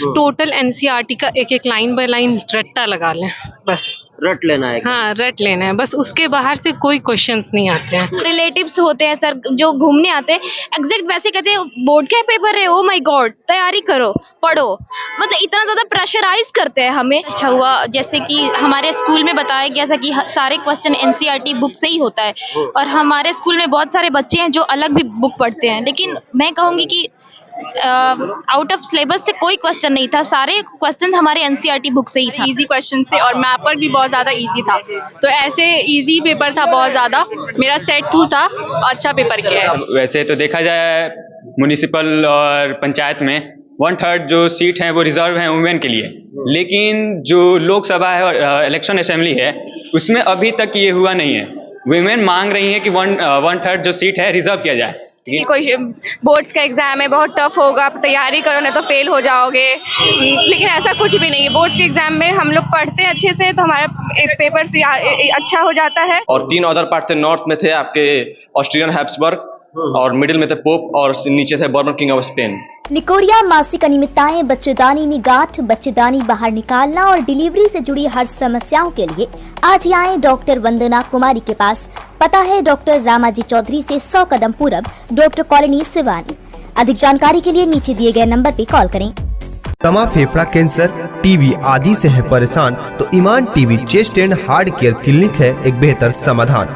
Total NCERT का एक एक लाइन बाय लाइन रट्टा लगा लें, बस रट लेना है। हाँ रट लेना है बस, उसके बाहर से कोई क्वेश्चंस नहीं आते हैं। रिलेटिव्स होते हैं सर जो घूमने आते हैं, एग्जैक्ट वैसे कहते हैं बोर्ड का पेपर है, ओ माय गॉड तैयारी करो पढ़ो, मतलब इतना ज्यादा प्रेशराइज करते हैं हमें। अच्छा हुआ जैसे कि हमारे स्कूल में बताया गया था कि सारे क्वेश्चन एनसीईआरटी बुक से ही होता है, और हमारे स्कूल में बहुत सारे बच्चे हैं जो अलग भी बुक पढ़ते हैं, लेकिन मैं कहूँगी कि आउट ऑफ सिलेबस से कोई क्वेश्चन नहीं था, सारे क्वेश्चन हमारे एनसीईआरटी बुक से ही था। इजी क्वेश्चन थे और मैपर भी बहुत ज़्यादा इजी था, तो ऐसे इजी पेपर था बहुत ज़्यादा। मेरा सेट 2 था, अच्छा पेपर किया है। वैसे तो देखा जाए म्युनिसिपल और पंचायत में 1/3 जो सीट हैं वो रिजर्व हैं वुमेन के लिए, लेकिन जो लोकसभा है और इलेक्शन असेंबली है उसमें अभी तक ये हुआ नहीं है। वुमेन मांग रही है कि 1/3 जो सीट है रिजर्व किया जाए। कि कोई बोर्ड्स का एग्जाम है बहुत टफ होगा, आप तैयारी करो नहीं तो फेल हो जाओगे, लेकिन ऐसा कुछ भी नहीं है। बोर्ड्स के एग्जाम में हम लोग पढ़ते हैं अच्छे से तो हमारा एक पेपर से अच्छा हो जाता है। और 3 अदर पार्ट थे, नॉर्थ में थे आपके ऑस्ट्रियन हैब्सबर्ग, और मिडिल में थे पोप, और नीचे थे बर्बन किंग ऑफ स्पेन। निकोरिया मासिक अनियमितताएं, बच्चेदानी में गांठ, बच्चेदानी बाहर निकालना और डिलीवरी से जुड़ी हर समस्याओं के लिए आज ही आए डॉक्टर वंदना कुमारी के पास। पता है डॉक्टर रामाजी चौधरी से 100 कदम पूरब, डॉक्टर कॉलोनी सिवानी। अधिक जानकारी के लिए नीचे दिए गए नंबर पे कॉल करें। दमा, फेफड़ा कैंसर, टीबी आदि से है परेशान तो Iman TB chest and heart care clinic है एक बेहतर समाधान।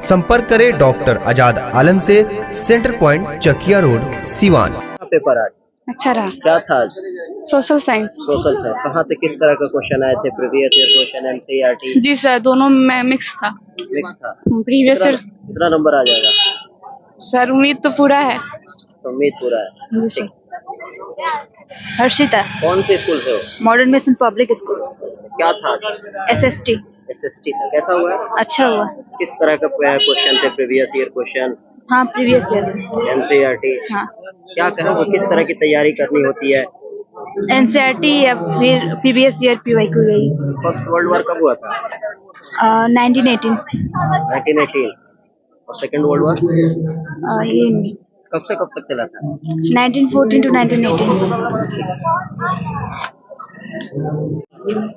संपर्क करें डॉक्टर आजाद आलम से, centre point Chakia road Siwan. Paper आज अच्छा रहा। क्या था आज? Social science. Social science. कहाँ से किस तरह का क्वेश्चन आए थे? Previous year question, NCERT? जी सर, दोनों में मिक्स था। मिक्स था। Previous year. कितना नंबर आ जाएगा? सर उम्मीद तो पूरा है। तो उम्मीद पूरा है। जी सर। हर्षिता, कौन से स्कूल से हो? Modern mission public school. क्या था? एसएसटी। एसएसटी था। कैसा हुआ? अच्छा हुआ। किस तरह का क्वेश्चन थे? प्रीवियस ईयर क्वेश्चन, हाँ प्रीवियस ईयर। एनसीईआरटी? हाँ। क्या कहोगे किस तरह की तैयारी करनी होती है? एनसीईआरटी या फिर प्रीवियस ईयर पीवाईक्यू यही। फर्स्ट वर्ल्ड वॉर कब हुआ था? 1918। 1918। और सेकंड वर्ल्ड वॉर ये कब से कब तक चला था? 1914 to 1918।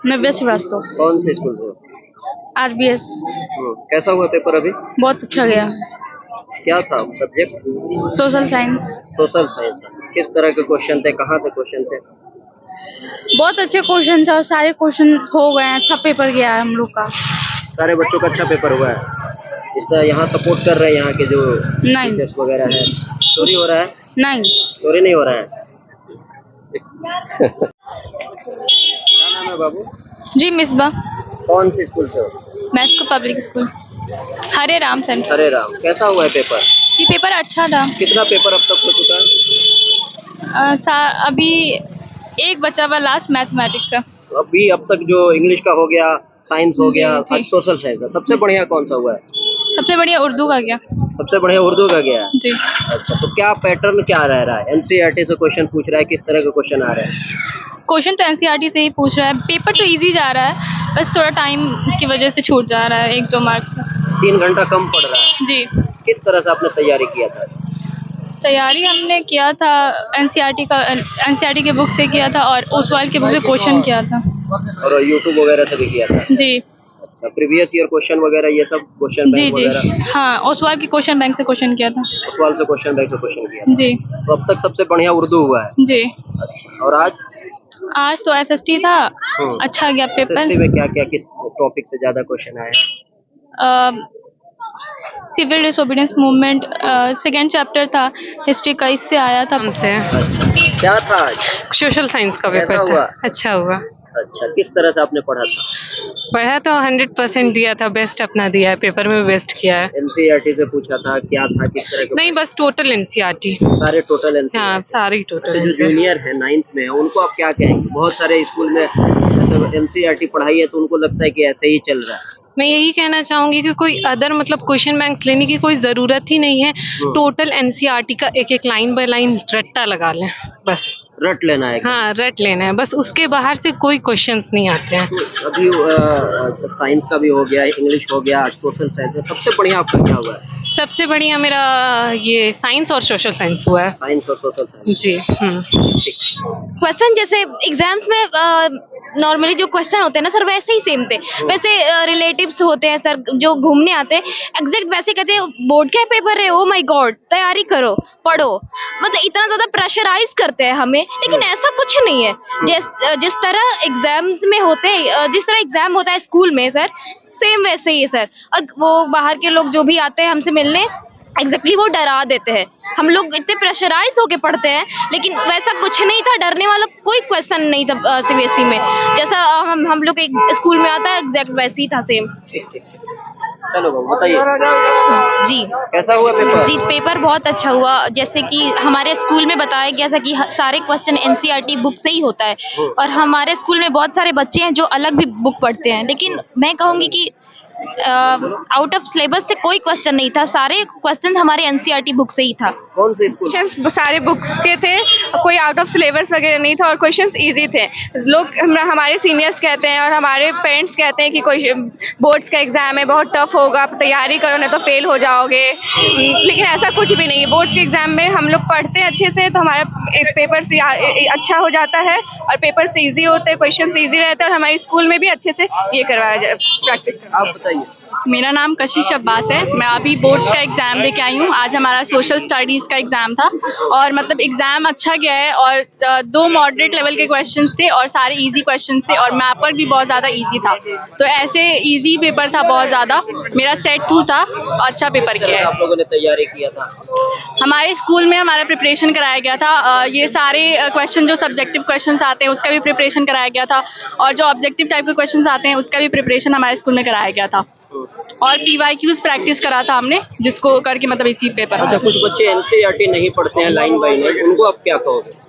नव्या श्रीवास्तव। कौन से स्कूल से? आरबीएस। कैसा हुआ पेपर अभी? बहुत अच्छा गया। क्या था subject? Social science. Social science. किस तरह के क्वेश्चन थे? कहाँ से क्वेश्चन थे? बहुत अच्छे क्वेश्चन थे और सारे क्वेश्चन हो गए हैं। अच्छा पेपर गया है हम लोग का। सारे बच्चों का अच्छा पेपर हुआ है। इस तरह यहाँ सपोर्ट कर रहे हैं यहाँ के जो टीचर्स वगैरह है? चोरी हो रहा है? नहीं, चोरी नहीं हो रहा है। क्या नाम है बाबू? जी मिसबा। कौन से स्कूल से हो? मैस्को पब्लिक स्कूल, हरे राम सेंटर। हरे राम। कैसा हुआ है पेपर? ये पेपर अच्छा था। कितना पेपर अब तक हो चुका है? अभी एक बचा हुआ लास्ट मैथमेटिक्स का। अभी अब तक जो इंग्लिश का हो गया, साइंस हो गया, जी। आज सोशल साइंस का। सबसे बढ़िया कौन सा हुआ है? सबसे बढ़िया उर्दू का गया। सबसे बढ़िया उर्दू का गया है। जी। अच्छा, तो क्या पैटर्न क्या रह रहा है? एनसीईआरटी से क्वेश्चन पूछ रहा है, किस तरह के क्वेश्चन आ रहे हैं? क्वेश्चन तो एनसीईआरटी से ही पूछ रहा है। पेपर तो इजी जा रहा है, बस थोड़ा टाइम की वजह से छूट जा रहा है 1-2 मार्क। 3 घंटा कम पड़ रहा है। जी। किस तरह से आपने तैयारी किया था? तैयारी हमने किया था एनसीईआरटी के बुक से किया था और ओसवाल के बुक से क्वेश्चन किया था। और यूट्यूब वगैरह से भी किया था? जी। प्रीवियस ईयर क्वेश्चन वगैरह ये सब क्वेश्चन जी बैंक जी वगैरह? हाँ, ओसवाल की क्वेश्चन बैंक से क्वेश्चन किया था। ओसवाल से क्वेश्चन बैंक से क्वेश्चन किया था। जी। तो अब तक सबसे बढ़िया उर्दू हुआ है? जी। अच्छा, और आज तो एसएसटी था, अच्छा गया पेपर। एसएसटी में क्या क्या किस टॉपिक से ज्यादा क्वेश्चन आए? Civil disobedience movement, second chapter था हिस्ट्री का, इससे आया था हमसे। क्या था आज? सोशल साइंस का कैसा पेपर हुआ? था, अच्छा हुआ। अच्छा, किस तरह से आपने पढ़ा था? पढ़ा तो 100% दिया था, बेस्ट अपना दिया है, पेपर में बेस्ट किया है। एनसीईआरटी से पूछा था, क्या था, किस तरह के? नहीं, बस टोटल एनसीईआरटी। सारे टोटल एनसीईआरटी? हाँ, सारी टोटल। जो जूनियर है 9th में, उनको आप क्या कहेंगे? बहुत सारे स्कूल में जैसे एनसीईआरटी पढ़ाई है तो उनको लगता है कि ऐसे ही चल रहा है। मैं यही कहना चाहूंगी कि कोई अदर मतलब क्वेश्चन बैंक्स लेने की कोई जरूरत ही नहीं है। टोटल एनसीईआरटी का एक एक लाइन बाय लाइन रट्टा लगा लें, बस रट लेना है। हाँ रट लेना है बस, उसके बाहर से कोई क्वेश्चंस नहीं आते हैं। तो अभी साइंस का भी हो गया, इंग्लिश हो गया, सोशल साइंस। सबसे बढ़िया आपका क्या हुआ है? सबसे बढ़िया मेरा ये साइंस और सोशल साइंस हुआ है। साइंस और सोशल साइंस। जी। क्वेश्चन जैसे एग्जाम्स में नॉर्मली जो क्वेश्चन होते हैं ना सर वैसे ही सेम थे, वैसे रिलेटिव्स होते हैं सर जो घूमने आते हैं एग्जैक्ट वैसे कहते हैं बोर्ड का पेपर है, ओ माय गॉड तैयारी करो पढ़ो, मतलब इतना ज्यादा प्रेशराइज करते हैं हमें, लेकिन ऐसा कुछ नहीं है। जिस तरह एग्जाम्स में होते हैं, जिस तरह एग्जाम होता है स्कूल में सर सेम वैसे ही है सर। और वो बाहर के लोग जो भी आते हैं हमसे मिलने एग्जैक्टली वो डरा देते हैं, हम लोग इतने प्रेशराइज होके पढ़ते हैं, लेकिन वैसा कुछ नहीं था, डरने वाला कोई क्वेश्चन नहीं था सीबीएसई में, जैसा हम लोग एक स्कूल में आता है एग्जैक्ट वैसे ही था सेम। ठीक चलो बताइए जी कैसा हुआ पेपर? जी पेपर बहुत अच्छा हुआ, जैसे कि हमारे स्कूल में बताया गया था कि सारे क्वेश्चन एनसीईआरटी बुक से ही होता है, और हमारे स्कूल में बहुत सारे बच्चे हैं जो अलग भी बुक पढ़ते हैं, लेकिन मैं कहूँगी कि आउट ऑफ सिलेबस से कोई क्वेश्चन नहीं था, सारे क्वेश्चन हमारे एनसीईआरटी बुक से ही था। कौन से स्कूल? क्वेश्चंस सारे बुक्स के थे, कोई आउट ऑफ सिलेबस वगैरह नहीं था और क्वेश्चंस इजी थे। लोग हमारे सीनियर्स कहते हैं और हमारे पेरेंट्स कहते हैं कि कोई बोर्ड्स का एग्जाम है बहुत टफ होगा, आप तैयारी करो नहीं तो फेल हो जाओगे, लेकिन ऐसा कुछ भी नहीं है। बोर्ड्स के एग्जाम में हम लोग पढ़ते हैं अच्छे से तो हमारा पेपर से अच्छा हो जाता है और पेपर से ईजी होते हैं, क्वेश्चन ईजी रहते हैं और हमारे स्कूल में भी अच्छे से ये करवाया जाए प्रैक्टिस। आप बताइए। मेरा नाम कशिश अब्बास है, मैं अभी बोर्ड्स का एग्ज़ाम दे के आई हूँ। आज हमारा सोशल स्टडीज़ का एग्ज़ाम था और मतलब एग्ज़ाम अच्छा गया है और 2 मॉडरेट लेवल के क्वेश्चंस थे और सारे इजी क्वेश्चंस थे और मैपर भी बहुत ज़्यादा इजी था, तो ऐसे इजी पेपर था बहुत ज़्यादा। मेरा सेट 2 था, अच्छा पेपर किया है। आप लोगों ने तैयारी किया था? हमारे स्कूल में हमारा प्रिपरेशन कराया गया था, ये सारे क्वेश्चन जो सब्जेक्टिव क्वेश्चंस आते हैं उसका भी प्रिपरेशन कराया गया था और जो ऑब्जेक्टिव टाइप के क्वेश्चंस आते हैं उसका भी प्रिपरेशन हमारे स्कूल में कराया गया था और PYQs प्रैक्टिस करा था हमने, जिसको करके मतलब इजी पेपर। अच्छा, कुछ बच्चे एनसीईआरटी नहीं पढ़ते हैं लाइन बाय लाइन, उनको आप क्या कहोगे?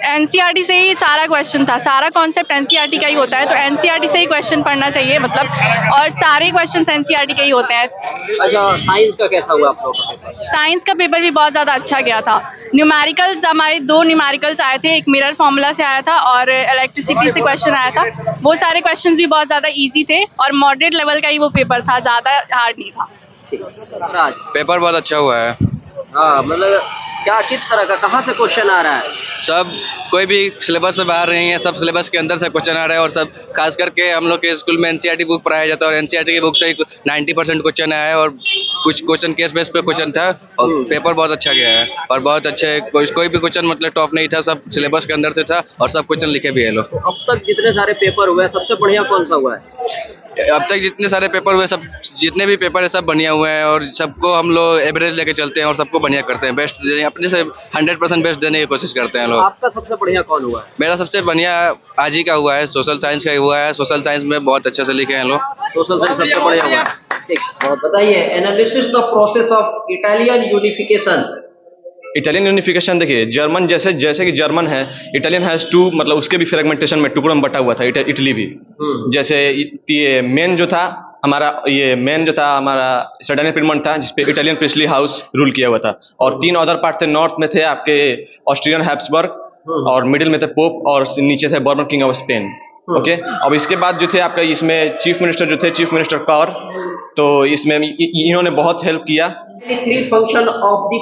एनसीईआरटी से ही सारा क्वेश्चन था, सारा कॉन्सेप्ट एनसीईआरटी का ही होता है, तो एनसीईआरटी से ही क्वेश्चन पढ़ना चाहिए मतलब, और सारे क्वेश्चंस एनसीईआरटी के ही होते हैं। अच्छा, साइंस का कैसा हुआ आप लोगों का पेपर? साइंस का पेपर भी बहुत ज़्यादा अच्छा गया था। न्यूमेरिकल्स हमारे 2 न्यूमेरिकल्स आए थे, एक मिरर फार्मूला से आया था और इलेक्ट्रिसिटी से क्वेश्चन आया था, वो सारे क्वेश्चंस भी बहुत ज़्यादा ईजी थे और मॉडरेट लेवल का ही वो पेपर था, ज़्यादा हार्ड नहीं था। पेपर बहुत अच्छा हुआ है। हाँ, मतलब क्या किस तरह का, कहाँ से क्वेश्चन आ रहा है? सब कोई भी सिलेबस से बाहर नहीं है, सब सिलेबस के अंदर से क्वेश्चन आ रहा है और सब खास करके हम लोग के स्कूल में एनसीईआरटी बुक पढ़ाया जाता है और एनसीईआरटी की बुक से 90% क्वेश्चन आया है और कुछ क्वेश्चन केस बेस पे क्वेश्चन था और पेपर बहुत अच्छा गया है और बहुत अच्छे, कोई भी क्वेश्चन मतलब टॉप नहीं था, सब सिलेबस के अंदर से था और सब क्वेश्चन लिखे भी है लोग। तो अब तक जितने सारे पेपर हुए सबसे बढ़िया कौन सा हुआ है? अब तक जितने सारे पेपर हुए, सब जितने भी पेपर है सब बढ़िया हुए हैं और सबको हम लोग एवरेज लेके चलते हैं और सबको बढ़िया करते हैं, बेस्ट अपने से 100% बेस्ट देने की कोशिश करते हैं लोग। आपका सबसे बढ़िया कौन हुआ है? मेरा सबसे बढ़िया आज ही का हुआ है, सोशल साइंस का हुआ है। सोशल साइंस में बहुत अच्छे से लिखे हैं लोग, सोशल साइंस सबसे बढ़िया हुआ है। ठीक, बहुत बताइए, analysis the process of Italian unification. Italian unification देखिए, जर्मन जैसे कि जर्मन है, इटालियन हैज 2, मतलब उसके भी फ्रेगमेंटेशन में टुकड़ों में बटा हुआ था इटली भी। जैसे ये मेन जो था हमारा सर्डेनियन पिडमोंट था जिसपे इटालियन प्रिस्टली हाउस रूल किया हुआ था और 3 अदर पार्ट थे। नॉर्थ में थे आपके ऑस्ट्रियन हैब्सबर्ग और मिडिल में थे पोप और नीचे थे Bourbon king of Spain. Okay, अब इसके बाद जो थे आपका इसमें चीफ मिनिस्टर कौर, तो इसमें इन्होंने बहुत हेल्प किया। 3 function of the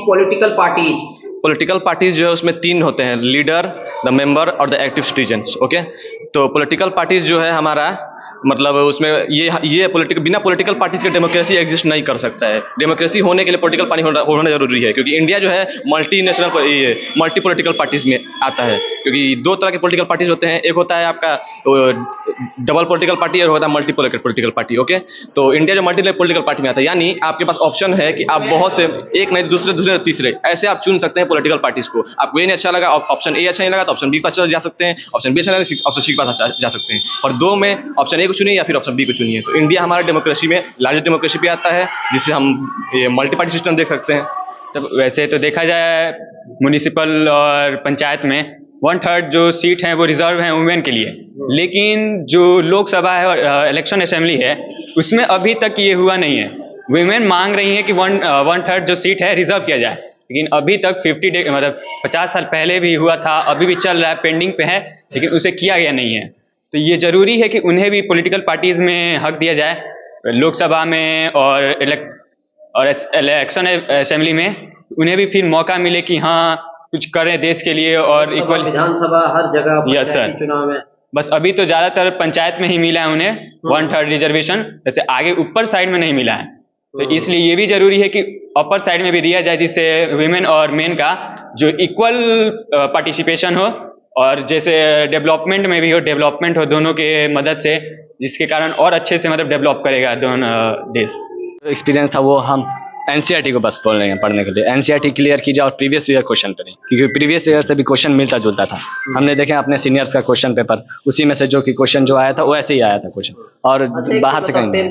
political parties जो है उसमें 3 होते हैं, लीडर, द मेंबर और द एक्टिव सिटीजन्स। ओके, तो पॉलिटिकल पार्टीज जो है हमारा मतलब उसमें ये बिना पॉलिटिकल पार्टीज के डेमोक्रेसी एग्जिस्ट नहीं कर सकता है। डेमोक्रेसी होने के लिए पॉलिटिकल पार्टी होना जरूरी है, क्योंकि इंडिया जो है मल्टी पॉलिटिकल पार्टीज में आता है, क्योंकि 2 तरह के पॉलिटिकल पार्टीज होते हैं, एक होता है आपका डबल पॉलिटिकल पार्टी और होता है मल्टी पॉलिटिकल पार्टी। ओके, तो इंडिया जो मल्टी पॉलिटिकल पार्टी में आता है, यानी आपके पास ऑप्शन है कि आप बहुत से, एक नहीं दूसरे तीसरे ऐसे आप चुन सकते हैं पॉलिटिकल पार्टीज को। आपको ये नहीं अच्छा लगा, ऑप्शन ए अच्छा नहीं लगा तो ऑप्शन बी पर जा सकते हैं, ऑप्शन बी अच्छा लगा ऑप्शन सी पर जा सकते हैं, और 2 में ऑप्शन ए को चुनिए या फिर ऑप्शन बी को चुनिए। तो इंडिया हमारा डेमोक्रेसी में लार्जेस्ट डेमोक्रेसी पे आता है, जिससे हम ये मल्टी पार्टी सिस्टम देख सकते हैं। तब वैसे तो देखा जाए म्युनिसिपल और पंचायत में 1/3 जो सीट हैं वो रिजर्व हैं वुमेन के लिए, लेकिन जो लोकसभा है और इलेक्शन असेंबली है उसमें अभी तक ये हुआ नहीं है। वुमेन मांग रही है कि 1/3 जो सीट है रिजर्व किया जाए, लेकिन अभी तक 50 साल पहले भी हुआ था, अभी भी चल रहा है, पेंडिंग पे है, लेकिन उसे किया गया नहीं है। तो ये जरूरी है कि उन्हें भी पॉलिटिकल पार्टीज में हक दिया जाए, लोकसभा में और इलेक्शन असेंबली में उन्हें भी फिर मौका मिले कि हाँ कुछ करें देश के लिए और इक्वल विधानसभा हर जगह यस सर चुनाव में बस अभी तो ज़्यादातर पंचायत में ही मिला है उन्हें 1/3 रिजर्वेशन, जैसे आगे ऊपर साइड में नहीं मिला है। तो इसलिए ये भी जरूरी है कि अपर साइड में भी दिया जाए, जिससे वीमेन और मेन का जो इक्वल पार्टिसिपेशन हो और जैसे डेवलपमेंट में भी हो, डेवलपमेंट हो दोनों के मदद से, जिसके कारण और अच्छे से मतलब डेवलप करेगा दोनों देश। एक्सपीरियंस था वो हम एनसीईआरटी को बस बोल रहे हैं पढ़ने के लिए। एनसीईआरटी क्लियर की जाए और प्रीवियस ईयर क्वेश्चन करें, क्योंकि प्रीवियस ईयर से भी क्वेश्चन मिलता जुलता था। हमने देखे अपने सीनियर्स का क्वेश्चन पेपर, उसी में से जो कि क्वेश्चन जो आया था वो ऐसे ही आया था क्वेश्चन, और बाहर से कहीं